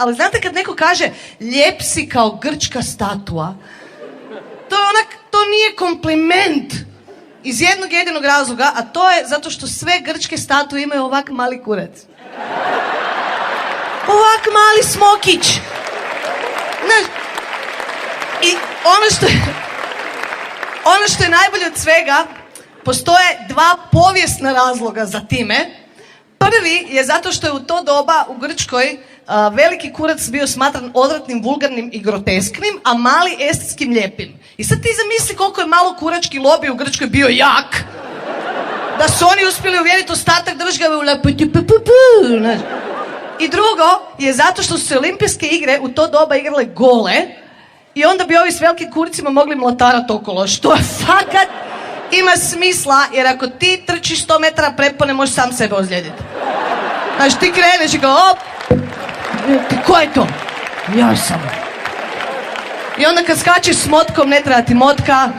ali znate kad neko kaže lijep si kao grčka statua, to nije kompliment iz jednog jedinog razloga, a to je zato što sve grčke statue imaju ovak mali kurac. Ovak mali smokić. Znaš, i ono što je najbolje od svega, postoje dva povijesna razloga za time. Prvi je zato što je u to doba u Grčkoj veliki kurac bio smatran odvratnim, vulgarnim i grotesknim, a mali estetskim lijepim. I sad ti zamisli koliko je malo kurački lobby u Grčkoj bio jak. Da su oni uspjeli uvjeriti ostatak države u I drugo je zato što su se olimpijske igre u to doba igrale gole i onda bi ovi s velikim kuricima mogli mlatarat okolo, što je fakat ima smisla, jer ako ti trčiš 100 metara prepone, možeš sam sebe ozlijediti. Znaš, ti kreneš i kao, op, ko je to? Ja sam. I onda kad skačeš s motkom, ne treba ti motka.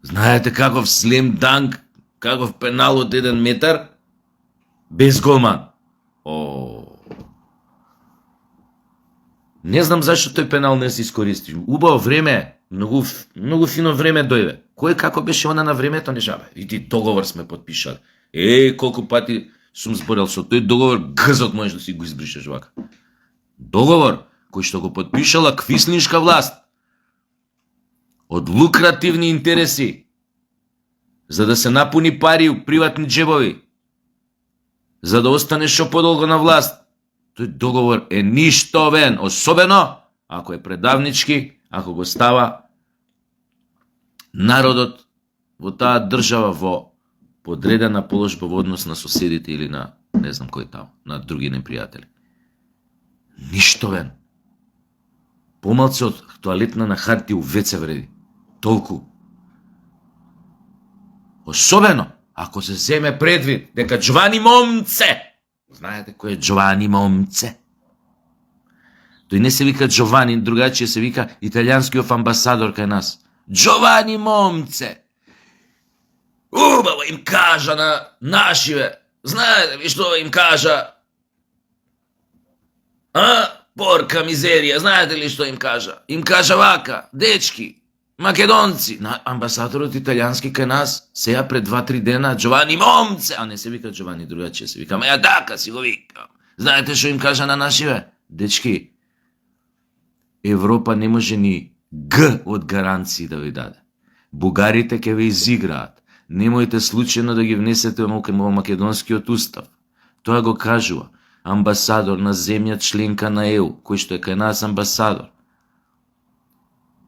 Знаете каков слем данк, каков пенал од 1 метар? Без голман. Не знам зашто тој пенал не се искористи. Убаво време, многу фино време дојде. Кој како беше она на времето, не жабе. Види, договор сме подпишали. Колку пати сум зборел со тој договор, гзот можеш да си го избришеш вака. Договор кој што го подпишала квислиншка власт од лукративни интереси, за да се напуни пари у приватни джебови, за да остане шо подолго на власт. Тој договор е ништовен, особено ако е предавнички, ако го става народот во таа држава во подредена положба во однос на соседите или на не знам кој таму, на други непријатели. Ништовен. Помалце од тоалетна на хартија у веце вреди. Толку. Особено ако се земе предвид дека Джовани Момце, знаете кој е Джовани Момце? Тој не се вика Джовани, другачие се вика италијанскиот амбасадор кај нас. Джовани Момце. Убаво им кажа на нашиве. Знаете ли што им кажа? Порка мизерија, знаете ли што им кажа? Им кажа вака, дечки, македонци, амбасадорот италијански кај нас, сега пред 2-3 дена, Джовани Момце, а не се вика Джовани, другачие се вика, ја така си го викам. Знаете што им кажа на нашиве? Дечки, Европа не може ни Г од гаранции да ви даде. Бугарите ќе ве изиграат. Немојте случајно да ги внесете во македонскиот устав. Тоа го кажува амбасадор на земја членка на ЕУ, кој што е кај нас амбасадор.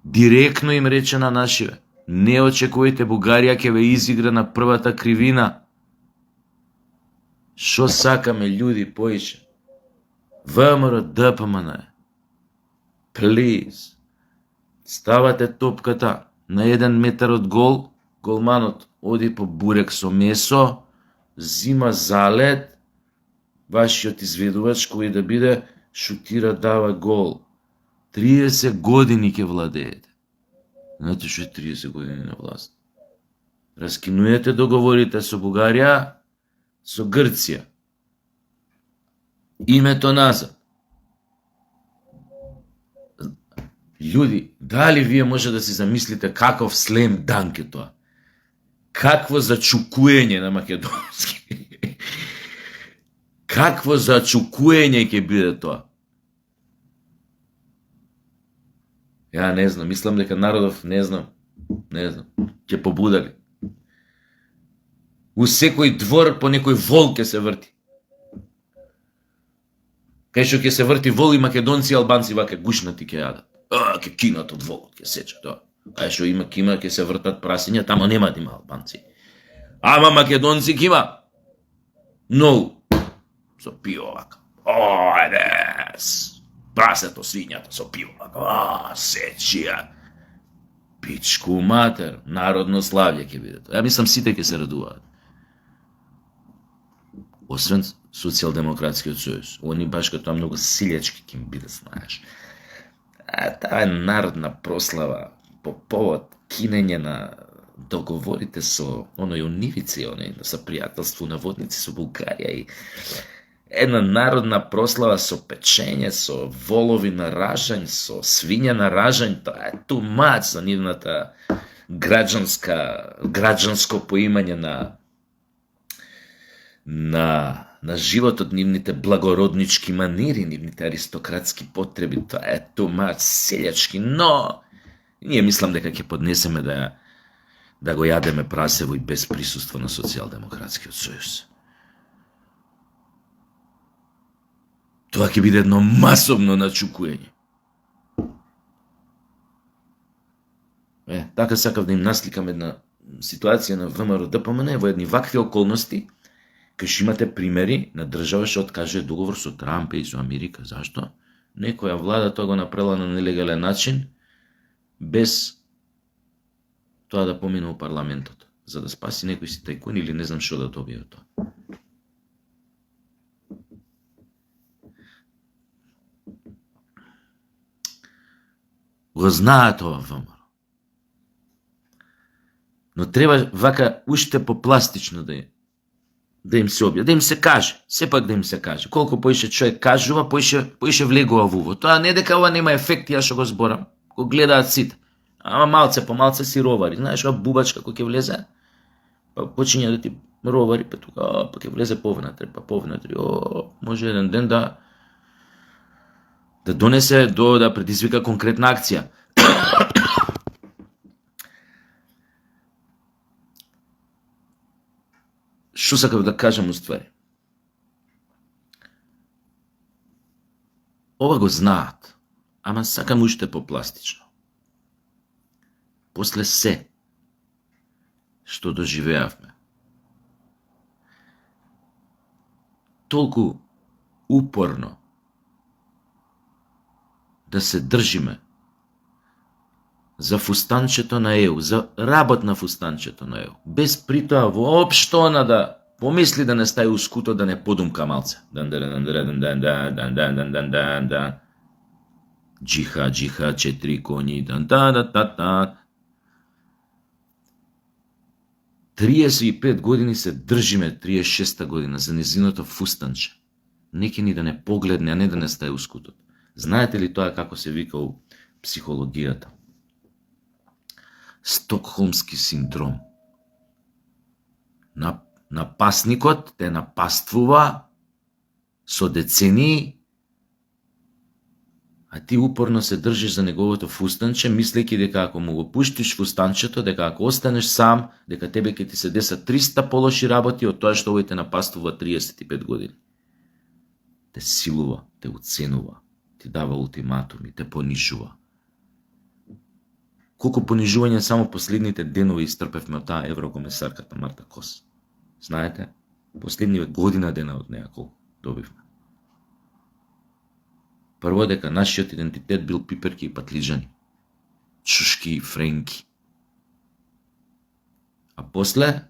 Директно им рече на нашиве, не очекувајте Бугарија ќе ве изигра на првата кривина. Шо сакаме људи поише? ВМРО ДПМН. Please. Ставате топката на 1 метар од гол, голманот оди по бурек со месо, зима залет, вашиот изведувач кој да биде, шутира, дава гол. 30 години ќе владеете. Знаете што е 30 години на власт? Раскинуете договорите со Бугарија, со Грција. Името назад. Људи, дали вие може да си замислите каков слем данк е тоа? Какво зачукуење на македонски? Какво зачукуење ќе биде тоа? Ја не знам, мислам дека народов, не знам, ќе побудали. У секој двор по некој вол ќе се врти. Кај што ќе се врти вол и македонци и албанци вака гушнати ќе јадат. Ќе кинат од волот, ќе сечат тоа. Кај што има кима, ќе се вртат прасиња, тамо нема да има албанци. Ама македонци кима. Многу. Со пиво вака. Дес. Прасето, свињата со пиво вака. Сечија. Пичку матер. Народно славје ќе биде тоа. Ја мислам сите ќе се радуваат. Освен Социјалдемократскиот сојуз. Они баш като многу силјачки ќе им биде, знаеш. Таа е народна прослава по повод кинење на договорите со оној унивици, оној со пријателство на водници со Бугарија и една народна прослава со печење, со волови на ражањ, со свиња на ражањ, тоа е too much за нивната граѓанско поимање на животот, нивните благороднички манири, нивните аристократски потреби, тоа е too much селјачки, но ние мислам дека ќе поднесеме да го јадеме прасево и без присуство на Социјалдемократскиот сојуз. Тоа ќе биде едно масовно начукување. Така сакав да им насликам една ситуација на ВМРО ДПМН во едни вакви околности, кај што имате примери на држава што откажува договор со Трамп и со Америка. Зашто? Некоја влада тоа го направила на нелегален начин, без тоа да помине у парламентот, за да спаси некој си тајкун или не знам што да добие од тоа. Го знаат ова ВМРО. Но треба вака уште попластично да им се објави, да им се каже, сепак да им се каже. Колку поише човек кажува, поише влегува во уво. Тоа не дека ова нема ефект, ја што го зборам, го гледаат сите. Ама малце по малце си ровари. Знаеш, кога бубачка кој ќе влезе, па почиња да ти ровари, па тука, па ќе влезе повнатре, може еден ден да донесе да предизвика конкретна акција. Што сакав да кажам уствари? Ова го знаат, ама сакам уште попластично. После се што доживеавме, толку упорно да се држиме за фустанчето на ЕУ, за работ на фустанчето на ЕУ, без при тоа воопшто она да помисли да не стаи у скуто, да не подумка малце. Джиха, 4 коњи, 35 години се држиме, 36-та година, за незиното фустанче. Неки ни да не погледне, а не да не стаи у скутот. Знаете ли тоа како се вика у психологијата? Стокхолмски синдром. Напасникот те напаствува со децении, а ти упорно се држиш за неговото фустанче, мислејќи дека ако му го пуштиш фустанчето, дека ако останеш сам, дека тебе ќе ти се десат 300 полоши работи од тоа што овој те напаствува 35 години. Те силува, те уценува, ти дава ултиматуми, те понижува. Колку понижување само последните денови истрпевме од таа еврокомесарката Марта Кос. Знаете, последниве година дена од неа колку добивме. Прво дека нашиот идентитет бил пиперки и патлиџани, чушки и френки. А после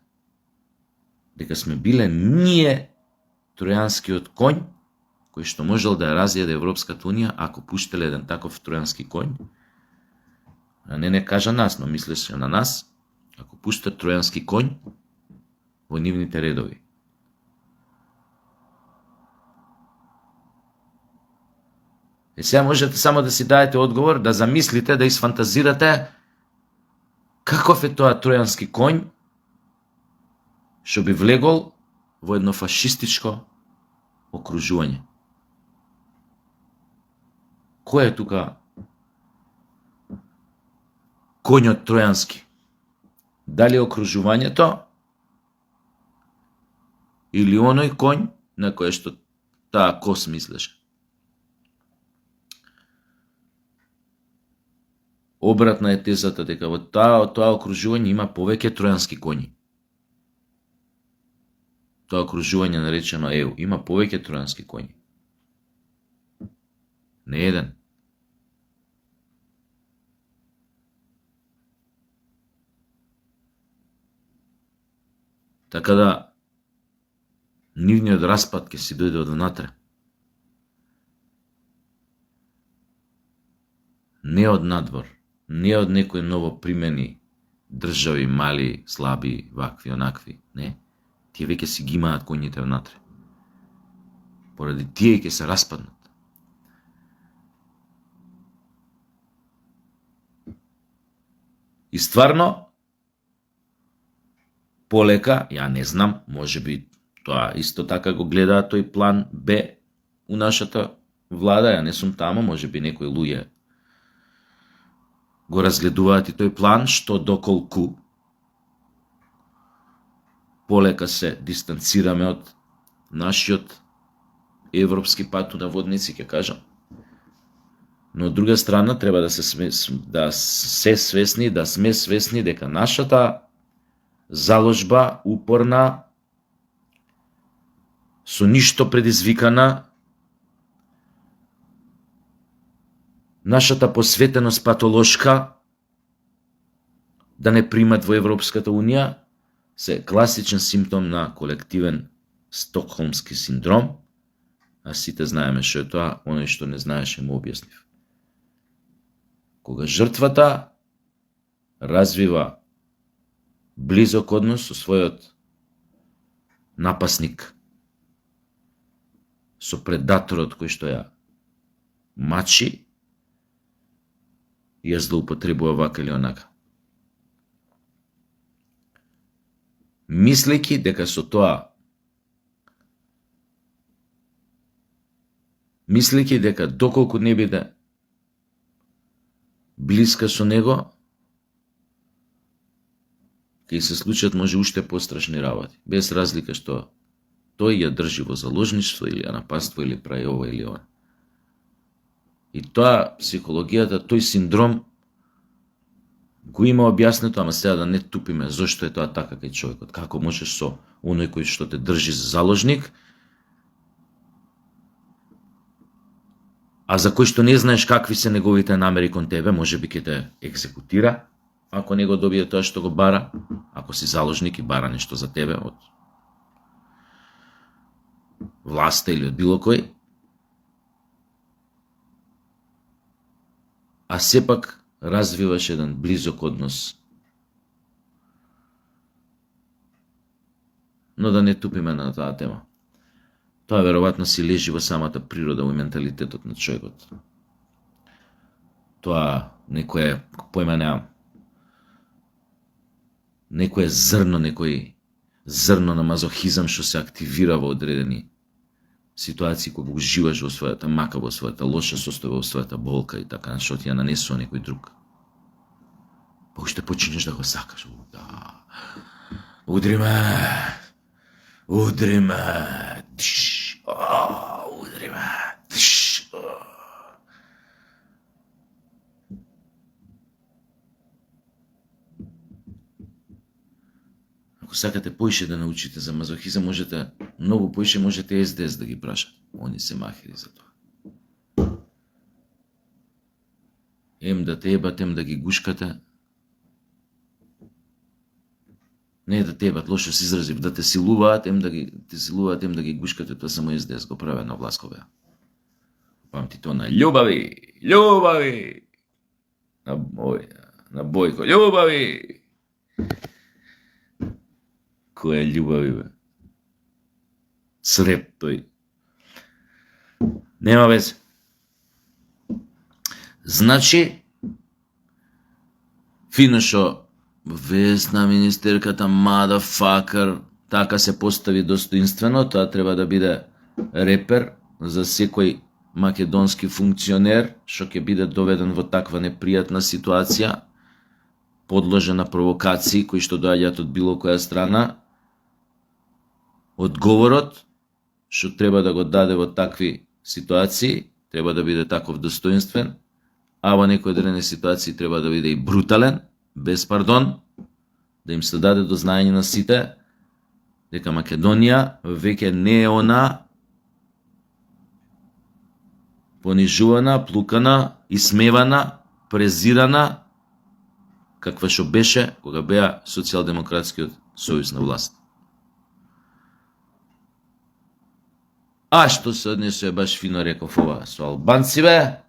дека сме биле ние тројанскиот конј, кој што можел да ја разједе Европската унија ако пуштеле еден таков тројански конј. А не кажа нас, но мислеше на нас, ако пуштат тројански конј во нивните редови. Сега можете само да си дадете одговор, да замислите, да изфантазирате каков е тоа тројански конј што би влегол во едно фашистичко окружување. Кој е тука конјот тројански? Дали окружувањето или оној конј на кој што таа Кос мислеше? Обратна е тезата дека во тоа окружување има повеќе тројански коњи. Тоа окружување наречено ЕУ има повеќе тројански коњи. Не еден. Така да нивниот распад ќе си дојде од внатре. Не од надвор, не од некои ново примени држави, мали, слаби, вакви, онакви. Не. Тие веќе си ги имаат коњите внатре. Поради тие ќе се распаднат. И стварно, полека, ја не знам, може би тоа исто така го гледаат тој план Б у нашата влада, ја не сум тамо, може би некои луѓе го разгледуваат и тој план, што доколку полека се дистанцираме од нашиот европски пат на водници, ќе кажам. Но од друга страна треба да сме свесни дека нашата заложба упорна, со ништо предизвикана, нашата посветеност патолошка да не примат во Европската Унија се класичен симптом на колективен стокхолмски синдром, а сите знаеме што е тоа, оној што не знаеше му објаснив. Кога жртвата развива близок однос со својот напасник, со предаторот кој што ја мачи, ја злоупотребува вака или онака. Мислејќи дека со тоа, мислејќи дека доколку не биде блиска со него, ќе се случат може уште пострашни работи, без разлика што тој ја држи во заложништво или ја напаства или прави ова или ова. И тоа психологијата, тој синдром го има објаснето, ама сега да не тупиме зошто е тоа така кај човекот. Како можеш со оној кој што те држи за заложник, а за кој што не знаеш какви се неговите намери кон тебе, може би ќе те екзекутира, ако не го добие тоа што го бара, ако си заложник и бара нешто за тебе од власта или од било кој, а сепак развиваш еден близок однос. Но да не тупиме на таа тема. Тоа веројатно си лежи во самата природа, во менталитетот на човекот. Тоа некое појма неам. Некое зрно, некој зрно на мазохизам што се активира во одредени ситуации кога уживаш во својата мака, во својата лоша состојба, во својата болка и така, што ти ја нанесува некој друг. Па уште починеш да го сакаш. Да. Удри ме! Удри ме! Удри ме! Ако сакате поише да научите за мазохизам, можете, многу поише можете СДС да ги прашат. Они се махери за тоа. Ем да те ебат, ем да ги гушкате. Не е да те ебат, лошо се изразив, да те силуваат, ем да ги гушкате, тоа само СДС го праве на власкове. Памти тоа на љубави, на Бојко, љубави. Кој е љубави, бе? Среп тој. Нема везе. Значи, фино шо Весна министерката мадафакер така се постави достоинствено, тоа треба да биде репер за секој македонски функционер што ќе биде доведен во таква непријатна ситуација, подложен на провокации кои што доаѓаат од било која страна. Одговорот што треба да го даде во такви ситуации треба да биде таков достоинствен, а во некои одредени ситуации треба да биде и брутален, без пардон, да им се даде до знаење на сите дека Македонија веќе не е она понижувана, плукана, исмевана, презирана каква што беше кога беа Социјалдемократскиот сојуз на власт. А што се однесува, баш фино реков ова, со албанциве,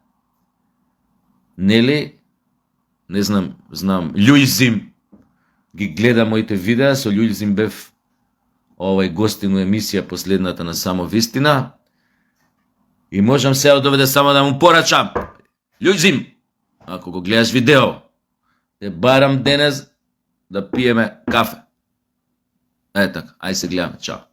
нели, не знам, Љујзим ги гледа моите видеа, со Љујзим бев гостин у емисија последната на Само вистина, И можам се од овде само да му порачам. Луѓзим, ако го гледаш видео, те барам денес да пиеме кафе. Така, ај се гледаме, чао.